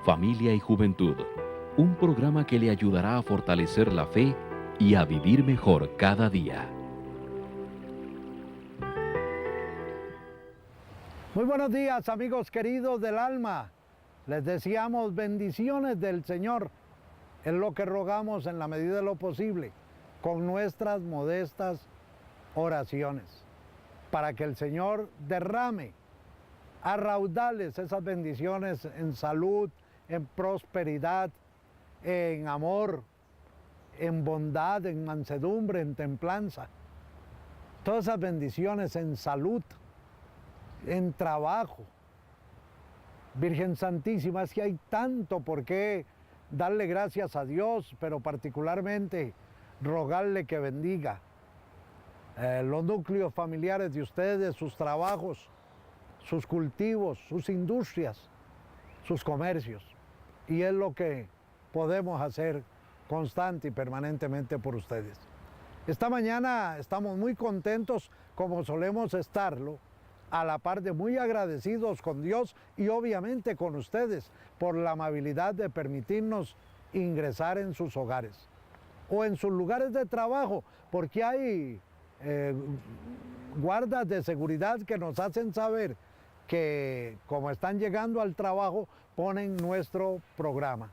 Familia y Juventud, un programa que le ayudará a fortalecer la fe y a vivir mejor cada día. Muy buenos días, amigos queridos del alma. Les deseamos bendiciones del Señor. Es lo que rogamos en la medida de lo posible, con nuestras modestas oraciones, para que el Señor derrame a raudales esas bendiciones en salud, en prosperidad, en amor, en bondad, en mansedumbre, en templanza. Todas esas bendiciones en salud, en trabajo. Virgen Santísima, es que hay tanto por qué darle gracias a Dios, pero particularmente rogarle que bendiga los núcleos familiares de ustedes, sus trabajos, sus cultivos, sus industrias, sus comercios. Y es lo que podemos hacer constante y permanentemente por ustedes. Esta mañana estamos muy contentos, como solemos estarlo, a la par de muy agradecidos con Dios y obviamente con ustedes por la amabilidad de permitirnos ingresar en sus hogares o en sus lugares de trabajo, porque hay guardas de seguridad que nos hacen saber que como están llegando al trabajo ponen nuestro programa.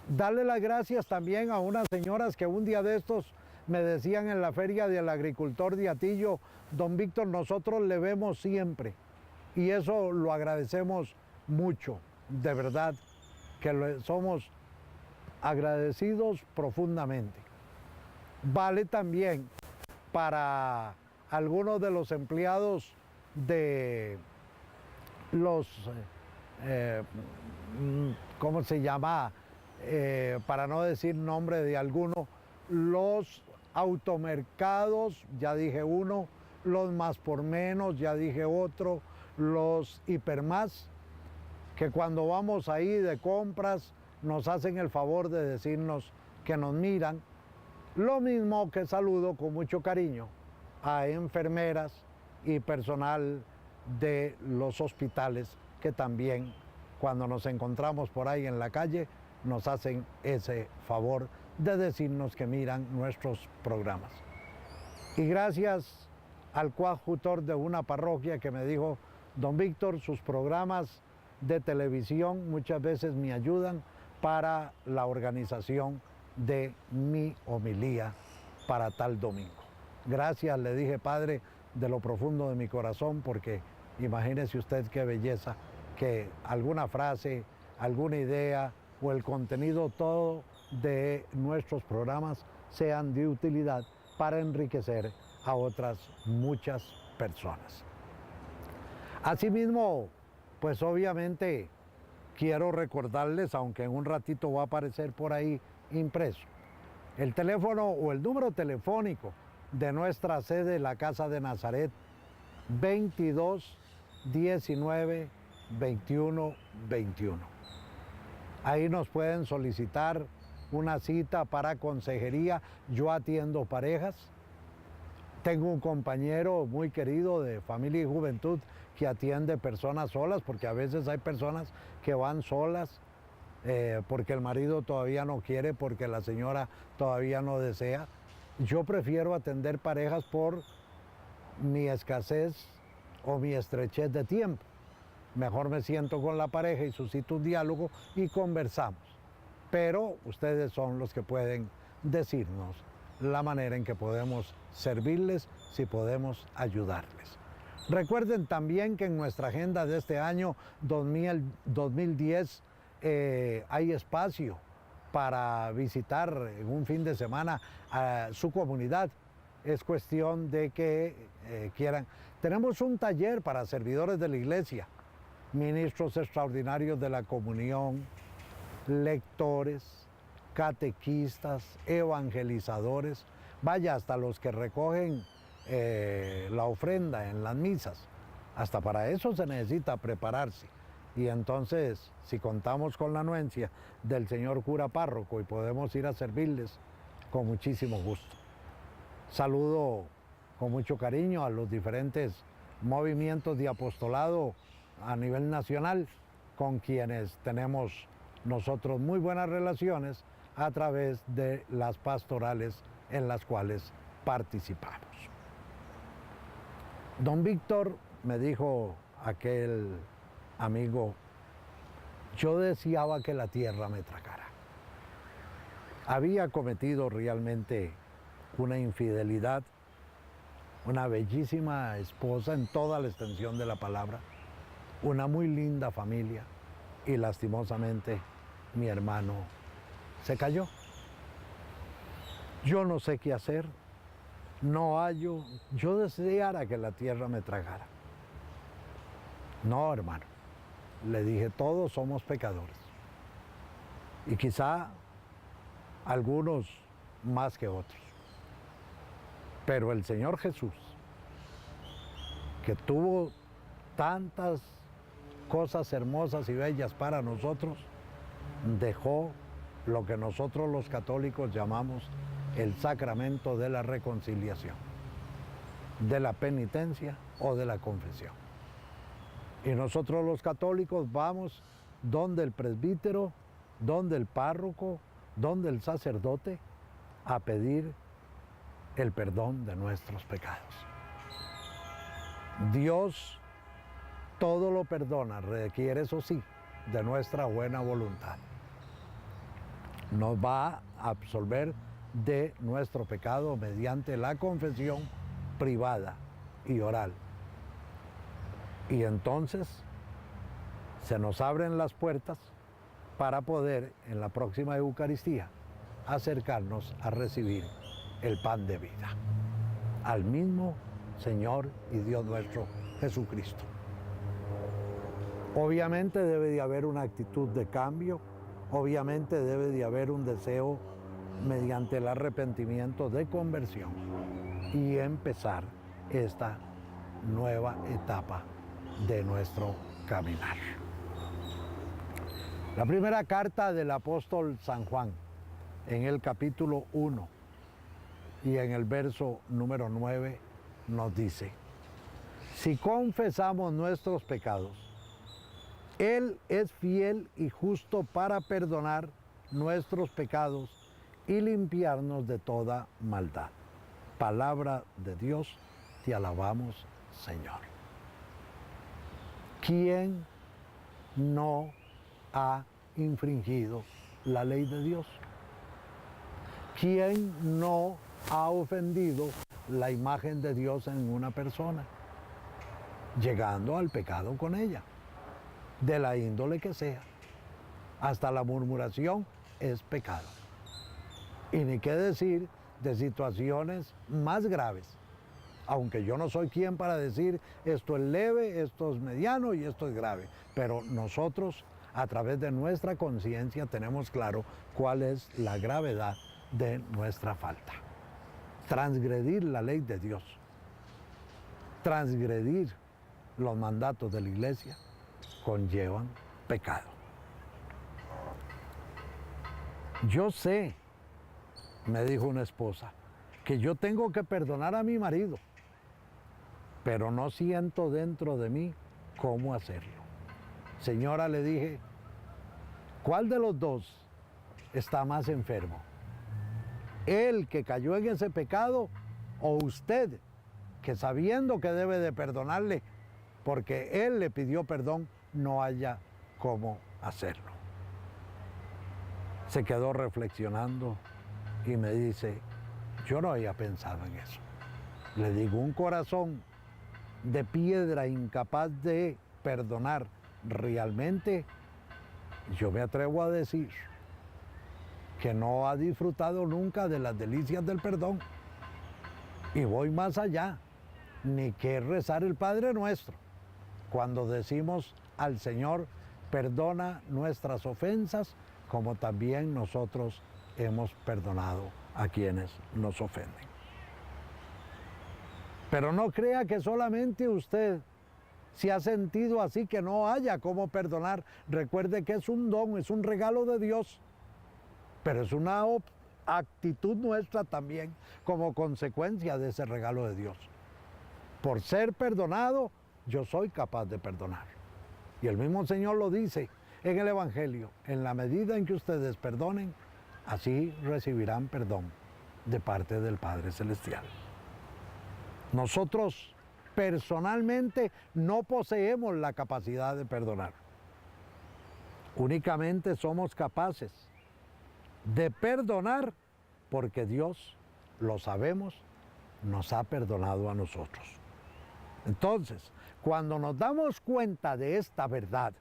Darle las gracias también a unas señoras que un día de estos me decían en la feria del agricultor de Atillo: don Víctor, nosotros le vemos siempre, y eso lo agradecemos mucho, de verdad, que somos agradecidos profundamente. Vale también para algunos de los empleados de los, ¿cómo se llama? Para no decir nombre de alguno, los automercados, ya dije uno, los más por menos, ya dije otro, los hipermás, que cuando vamos ahí de compras nos hacen el favor de decirnos que nos miran. Lo mismo que saludo con mucho cariño a enfermeras y personal de los hospitales que también cuando nos encontramos por ahí en la calle nos hacen ese favor de decirnos que miran nuestros programas. Y gracias al coadjutor de una parroquia que me dijo: don Víctor, sus programas de televisión muchas veces me ayudan para la organización de mi homilía para tal domingo. Gracias, le dije, padre, de lo profundo de mi corazón, porque imagínese usted qué belleza que alguna frase, alguna idea o el contenido todo de nuestros programas sean de utilidad para enriquecer a otras muchas personas. Asimismo, pues obviamente quiero recordarles, aunque en un ratito va a aparecer por ahí impreso, el teléfono o el número telefónico de nuestra sede, la Casa de Nazaret, 22 19 21 21. Ahí nos pueden solicitar una cita para consejería. Yo atiendo parejas. Tengo un compañero muy querido de Familia y Juventud que atiende personas solas, porque a veces hay personas que van solas porque el marido todavía no quiere, porque la señora todavía no desea. Yo prefiero atender parejas por mi escasez o mi estrechez de tiempo. Mejor me siento con la pareja y suscito un diálogo y conversamos. Pero ustedes son los que pueden decirnos la manera en que podemos servirles, si podemos ayudarles. Recuerden también que en nuestra agenda de este año 2010 hay espacio para visitar en un fin de semana a su comunidad. Es cuestión de que quieran. Tenemos un taller para servidores de la iglesia, ministros extraordinarios de la comunión, lectores, catequistas, evangelizadores, vaya, hasta los que recogen la ofrenda en las misas. Hasta para eso se necesita prepararse. Y entonces, si contamos con la anuencia del señor cura párroco y podemos ir a servirles, con muchísimo gusto. Saludo con mucho cariño a los diferentes movimientos de apostolado a nivel nacional con quienes tenemos nosotros muy buenas relaciones a través de las pastorales en las cuales participamos. Don Víctor, me dijo aquel amigo, yo deseaba que la tierra me tragara. Había cometido realmente una infidelidad, una bellísima esposa en toda la extensión de la palabra, una muy linda familia, y lastimosamente mi hermano se cayó. Yo no sé qué hacer, no hallo, yo deseara que la tierra me tragara. No, hermano, le dije, todos somos pecadores. Y quizá algunos más que otros. Pero el Señor Jesús, que tuvo tantas cosas hermosas y bellas para nosotros, dejó lo que nosotros los católicos llamamos el sacramento de la reconciliación, de la penitencia o de la confesión. Y nosotros los católicos vamos donde el presbítero, donde el párroco, donde el sacerdote, a pedir el perdón de nuestros pecados. Dios todo lo perdona, requiere, eso sí, de nuestra buena voluntad. Nos va a absolver de nuestro pecado mediante la confesión privada y oral. Y entonces se nos abren las puertas para poder en la próxima Eucaristía acercarnos a recibir el pan de vida, al mismo Señor y Dios nuestro Jesucristo. Obviamente debe de haber una actitud de cambio, obviamente debe de haber un deseo mediante el arrepentimiento de conversión y empezar esta nueva etapa de nuestro caminar. La primera carta del apóstol San Juan, en el capítulo 1 y en el verso número 9, nos dice: si confesamos nuestros pecados, Él es fiel y justo para perdonar nuestros pecados y limpiarnos de toda maldad. Palabra de Dios, te alabamos, Señor. ¿Quién no ha infringido la ley de Dios? ¿Quién no ha ofendido la imagen de Dios en una persona, llegando al pecado con ella, de la índole que sea? Hasta la murmuración es pecado. Y ni qué decir de situaciones más graves, aunque yo no soy quien para decir esto es leve, esto es mediano y esto es grave, pero nosotros a través de nuestra conciencia tenemos claro cuál es la gravedad de nuestra falta. Transgredir la ley de Dios, transgredir los mandatos de la Iglesia, conllevan pecado. Yo sé, me dijo una esposa, que yo tengo que perdonar a mi marido, pero no siento dentro de mí cómo hacerlo. Señora, le dije, ¿cuál de los dos está más enfermo? ¿Él que cayó en ese pecado o usted que sabiendo que debe de perdonarle porque él le pidió perdón no haya cómo hacerlo? Se quedó reflexionando y me dice, yo no había pensado en eso. Le digo, un corazón de piedra incapaz de perdonar realmente, yo me atrevo a decir que no ha disfrutado nunca de las delicias del perdón. Y voy más allá, ni que rezar el Padre Nuestro, cuando decimos al Señor, perdona nuestras ofensas, como también nosotros hemos perdonado a quienes nos ofenden. Pero no crea que solamente usted se ha sentido así que no haya cómo perdonar. Recuerde que es un don, es un regalo de Dios, pero es una actitud nuestra también como consecuencia de ese regalo de Dios. Por ser perdonado, yo soy capaz de perdonar. Y el mismo Señor lo dice, en el Evangelio, en la medida en que ustedes perdonen, así recibirán perdón de parte del Padre Celestial. Nosotros personalmente no poseemos la capacidad de perdonar. Únicamente somos capaces de perdonar porque Dios, lo sabemos, nos ha perdonado a nosotros. Entonces, cuando nos damos cuenta de esta verdad,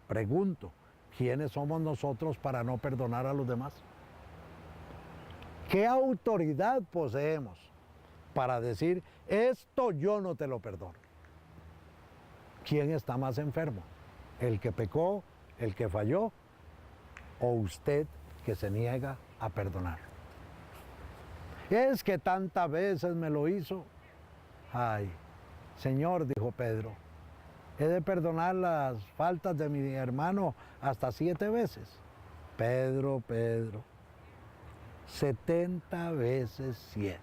pregunto, ¿quiénes somos nosotros para no perdonar a los demás? ¿Qué autoridad poseemos para decir, esto yo no te lo perdono? ¿Quién está más enfermo? ¿El que pecó, el que falló, o usted que se niega a perdonar? Es que tantas veces me lo hizo. Ay, Señor, dijo Pedro, he de perdonar las faltas de mi hermano hasta 7 veces. Pedro, 70 veces 7.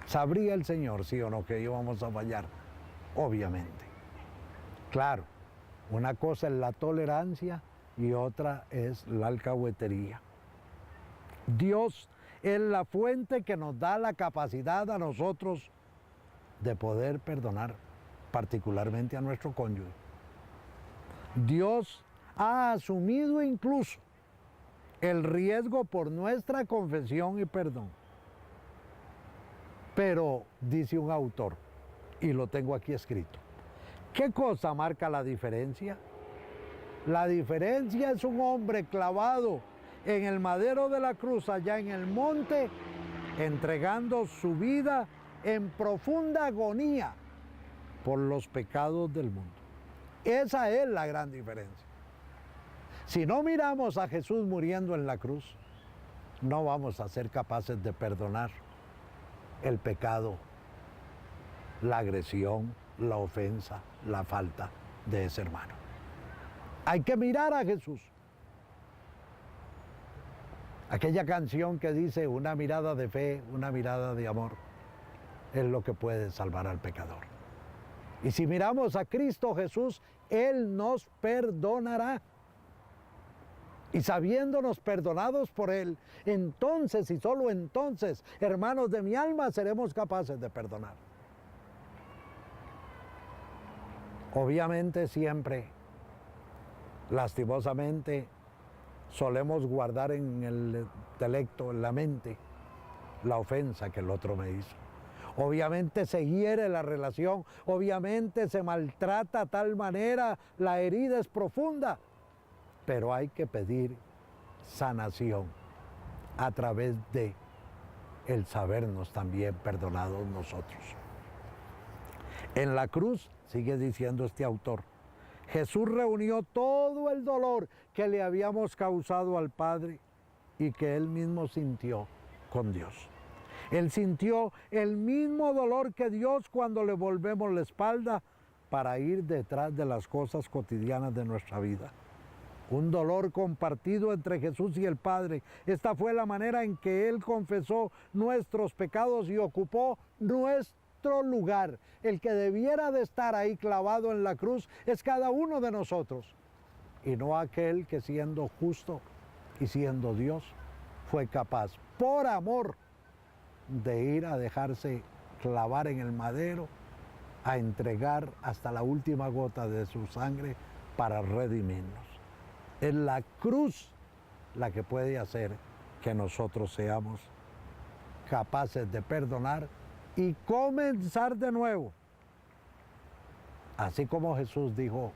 ¿Sabría el Señor, sí o no, que íbamos a fallar? Obviamente. Claro, una cosa es la tolerancia y otra es la alcahuetería. Dios es la fuente que nos da la capacidad a nosotros de poder perdonar, particularmente a nuestro cónyuge. Dios ha asumido incluso el riesgo por nuestra confesión y perdón. Pero, dice un autor, y lo tengo aquí escrito, ¿qué cosa marca la diferencia? La diferencia es un hombre clavado en el madero de la cruz, allá en el monte, entregando su vida en profunda agonía por los pecados del mundo. Esa es la gran diferencia. Si no miramos a Jesús muriendo en la cruz, no vamos a ser capaces de perdonar el pecado, la agresión, la ofensa, la falta de ese hermano. Hay que mirar a Jesús. Aquella canción que dice, una mirada de fe, una mirada de amor, es lo que puede salvar al pecador. Y si miramos a Cristo Jesús, Él nos perdonará. Y sabiéndonos perdonados por Él, entonces y solo entonces, hermanos de mi alma, seremos capaces de perdonar. Obviamente siempre, lastimosamente, solemos guardar en el intelecto, en la mente, la ofensa que el otro me hizo. Obviamente se hiere la relación, obviamente se maltrata a tal manera, la herida es profunda, pero hay que pedir sanación a través de el sabernos también perdonados nosotros. En la cruz, sigue diciendo este autor, Jesús reunió todo el dolor que le habíamos causado al Padre y que Él mismo sintió con Dios. Él sintió el mismo dolor que Dios cuando le volvemos la espalda para ir detrás de las cosas cotidianas de nuestra vida. Un dolor compartido entre Jesús y el Padre. Esta fue la manera en que Él confesó nuestros pecados y ocupó nuestro lugar. El que debiera de estar ahí clavado en la cruz es cada uno de nosotros. Y no aquel que siendo justo y siendo Dios fue capaz, por amor, de ir a dejarse clavar en el madero, a entregar hasta la última gota de su sangre para redimirnos. Es la cruz la que puede hacer que nosotros seamos capaces de perdonar y comenzar de nuevo. Así como Jesús dijo,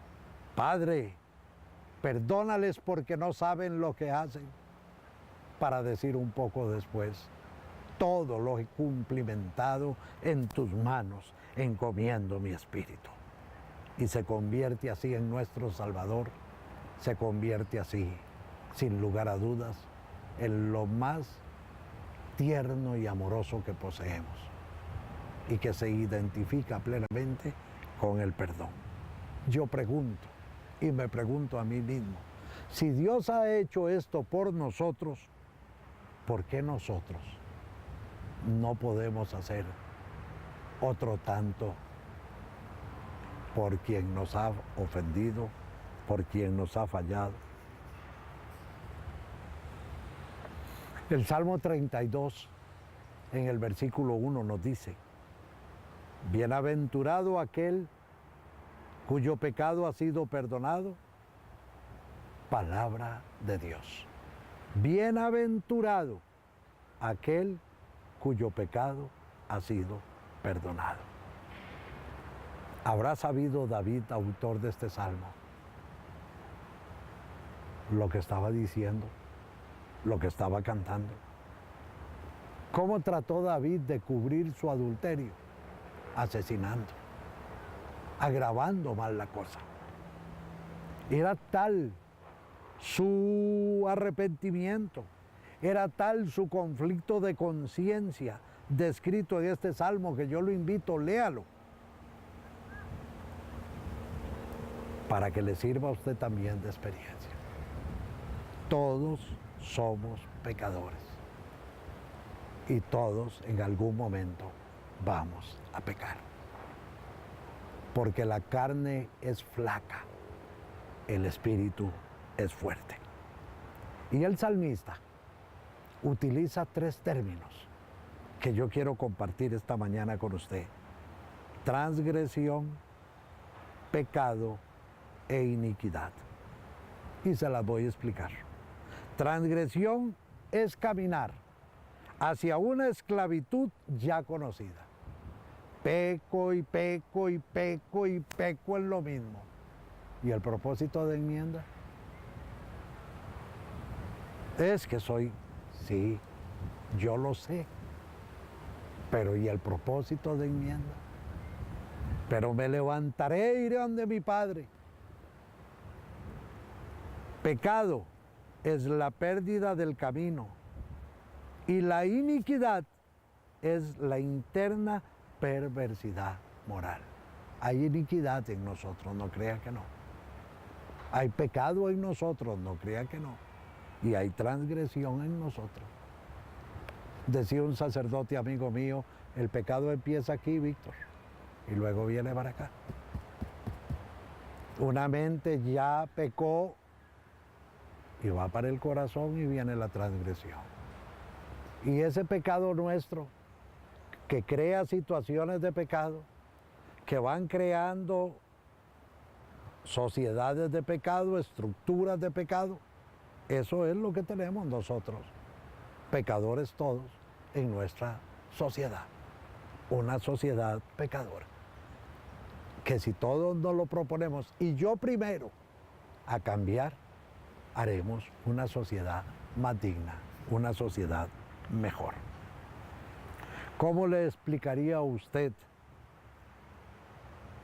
Padre, perdónales porque no saben lo que hacen, para decir un poco después, todo lo he cumplimentado en tus manos, encomiendo mi espíritu. Y se convierte así en nuestro Salvador, se convierte así, sin lugar a dudas, en lo más tierno y amoroso que poseemos y que se identifica plenamente con el perdón. Yo pregunto, y me pregunto a mí mismo, si Dios ha hecho esto por nosotros, ¿por qué nosotros no podemos hacer otro tanto por quien nos ha ofendido por quien nos ha fallado. El Salmo 32, en el versículo 1 nos dice: bienaventurado aquel cuyo pecado ha sido perdonado. Palabra de Dios. Bienaventurado aquel cuyo pecado ha sido perdonado. ¿Habrá sabido David, autor de este salmo, lo que estaba diciendo, lo que estaba cantando? ¿Cómo trató David de cubrir su adulterio? Asesinando, agravando mal la cosa. Era tal su arrepentimiento, era tal su conflicto de conciencia descrito en este salmo, que yo lo invito, léalo, para que le sirva a usted también de experiencia. Todos somos pecadores y todos en algún momento vamos a pecar, porque la carne es flaca, el espíritu es fuerte. Y el salmista utiliza 3 términos que yo quiero compartir esta mañana con usted: transgresión, pecado e iniquidad. Y se las voy a explicar. Transgresión es caminar hacia una esclavitud ya conocida. Peco y peco y peco y peco en lo mismo. ¿Y el propósito de enmienda? Es que sí, yo lo sé, pero ¿y el propósito de enmienda? Pero me levantaré e iré donde mi Padre. Pecado es la pérdida del camino y la iniquidad es la interna perversidad moral. Hay iniquidad en nosotros, no crea que no. Hay pecado en nosotros, no crea que no. Y hay transgresión en nosotros. Decía un sacerdote amigo mío: el pecado empieza aquí, Víctor, y luego viene para acá. Una mente ya pecó y va para el corazón y viene la transgresión. Y ese pecado nuestro, que crea situaciones de pecado, que van creando sociedades de pecado, estructuras de pecado, eso es lo que tenemos nosotros, pecadores todos, en nuestra sociedad. Una sociedad pecadora. Que si todos nos lo proponemos, y yo primero, a cambiar, haremos una sociedad más digna, una sociedad mejor. ¿Cómo le explicaría a usted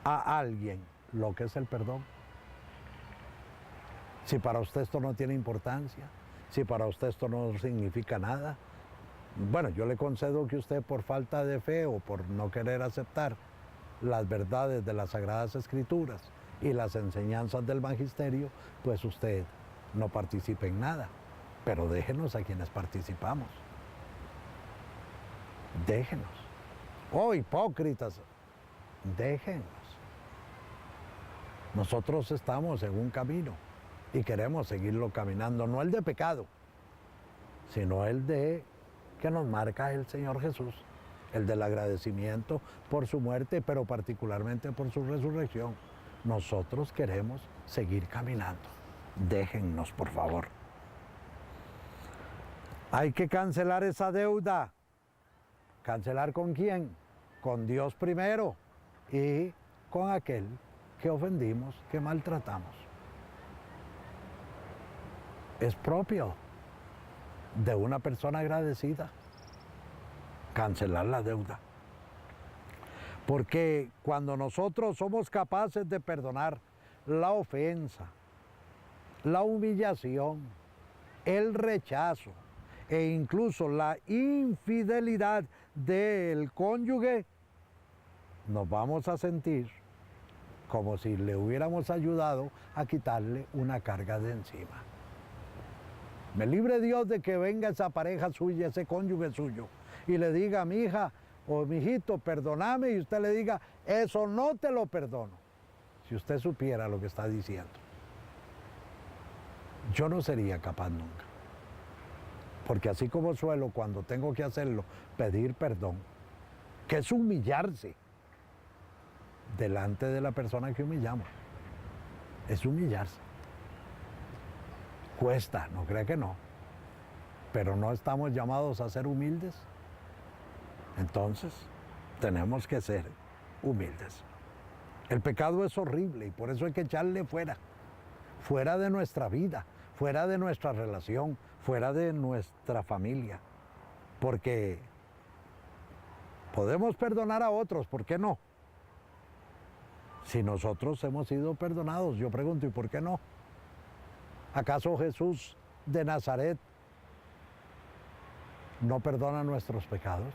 a alguien lo que es el perdón? Si para usted esto no tiene importancia, si para usted esto no significa nada, bueno, yo le concedo que usted, por falta de fe o por no querer aceptar las verdades de las Sagradas Escrituras y las enseñanzas del Magisterio, pues usted no participe en nada. Pero déjenos a quienes participamos. Déjenos. Oh, hipócritas, déjenos. Nosotros estamos en un camino y queremos seguirlo caminando, no el de pecado, sino el de que nos marca el Señor Jesús, el del agradecimiento por su muerte, pero particularmente por su resurrección. Nosotros queremos seguir caminando. Déjennos, por favor. Hay que cancelar esa deuda. ¿Cancelar con quién? Con Dios primero y con aquel que ofendimos, que maltratamos. Es propio de una persona agradecida cancelar la deuda. Porque cuando nosotros somos capaces de perdonar la ofensa, la humillación, el rechazo e incluso la infidelidad del cónyuge, nos vamos a sentir como si le hubiéramos ayudado a quitarle una carga de encima. Me libre Dios de que venga esa pareja suya, ese cónyuge suyo, y le diga: mi hija o mi hijito, perdóname, y usted le diga: eso no te lo perdono. Si usted supiera lo que está diciendo. yo no sería capaz nunca. Porque así como suelo, cuando tengo que hacerlo, pedir perdón, que es humillarse delante de la persona que humillamos. Es humillarse. Cuesta, no crea que no. Pero no estamos llamados a ser humildes. Entonces, tenemos que ser humildes. El pecado es horrible y por eso hay que echarle fuera. Fuera de nuestra vida, fuera de nuestra relación, fuera de nuestra familia. Porque podemos perdonar a otros, ¿por qué no? Si nosotros hemos sido perdonados, yo pregunto, ¿y por qué no? ¿Acaso Jesús de Nazaret no perdona nuestros pecados?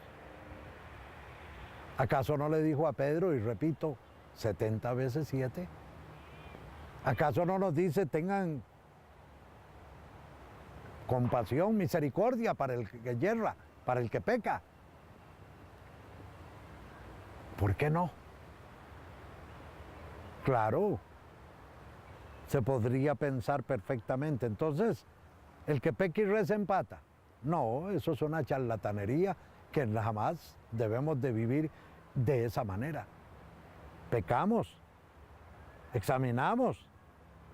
¿Acaso no le dijo a Pedro, y repito, 70 veces 7? ¿Acaso no nos dice, tengan compasión, misericordia para el que yerra, para el que peca? ¿Por qué no? Claro, se podría pensar perfectamente. Entonces, el que peca y reza empata. No, eso es una charlatanería que jamás debemos de vivir de esa manera. Pecamos, examinamos,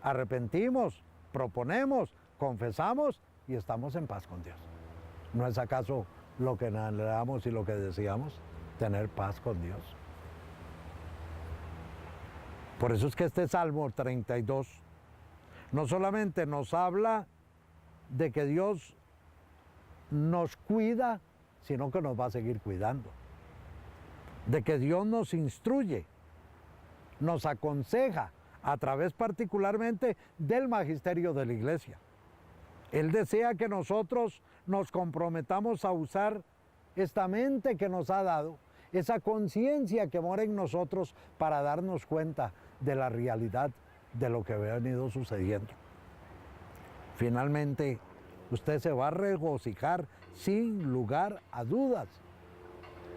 arrepentimos, proponemos, confesamos y estamos en paz con Dios. ¿No es acaso lo que anhelamos y lo que deseamos? Tener paz con Dios. Por eso es que este Salmo 32 no solamente nos habla de que Dios nos cuida, sino que nos va a seguir cuidando. De que Dios nos instruye, nos aconseja a través particularmente del magisterio de la Iglesia. Él desea que nosotros nos comprometamos a usar esta mente que nos ha dado, esa conciencia que mora en nosotros para darnos cuenta de la realidad de lo que ha venido sucediendo. Finalmente, usted se va a regocijar sin lugar a dudas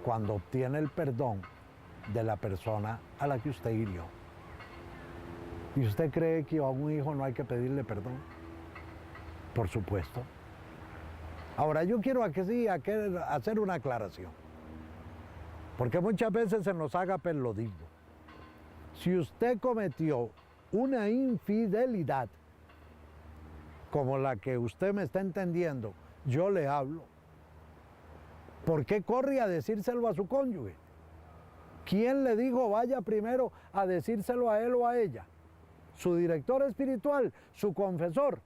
cuando obtiene el perdón de la persona a la que usted hirió. ¿Y usted cree que a un hijo no hay que pedirle perdón? Por supuesto. Ahora, yo quiero hacer una aclaración, porque muchas veces se nos haga pelodismo. Si usted cometió una infidelidad, como la que usted me está entendiendo, yo le hablo, ¿por qué corre a decírselo a su cónyuge? ¿Quién le dijo vaya primero a decírselo a él o a ella? ¿Su director espiritual? ¿Su confesor?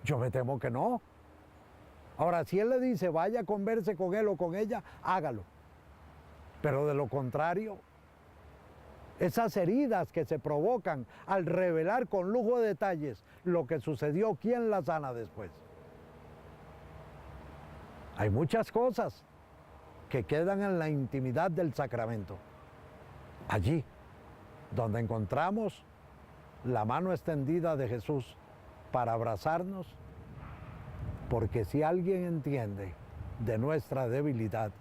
Yo me temo que no. Ahora, si él le dice vaya a converse con él o con ella, hágalo. Pero de lo contrario, esas heridas que se provocan al revelar con lujo de detalles lo que sucedió, ¿quién las sana después? Hay muchas cosas que quedan en la intimidad del sacramento. Allí, donde encontramos la mano extendida de Jesús para abrazarnos, porque si alguien entiende de nuestra debilidad,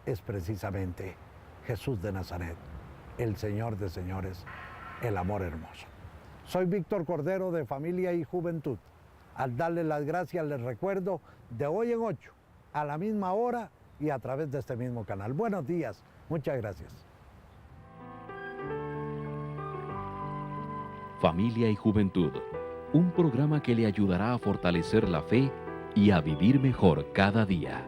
es precisamente Jesús de Nazaret, el Señor de señores, el amor hermoso. Soy Víctor Cordero de Familia y Juventud. Al darles las gracias les recuerdo de hoy en 8, a la misma hora y a través de este mismo canal. Buenos días, muchas gracias. Familia y Juventud, un programa que le ayudará a fortalecer la fe y a vivir mejor cada día.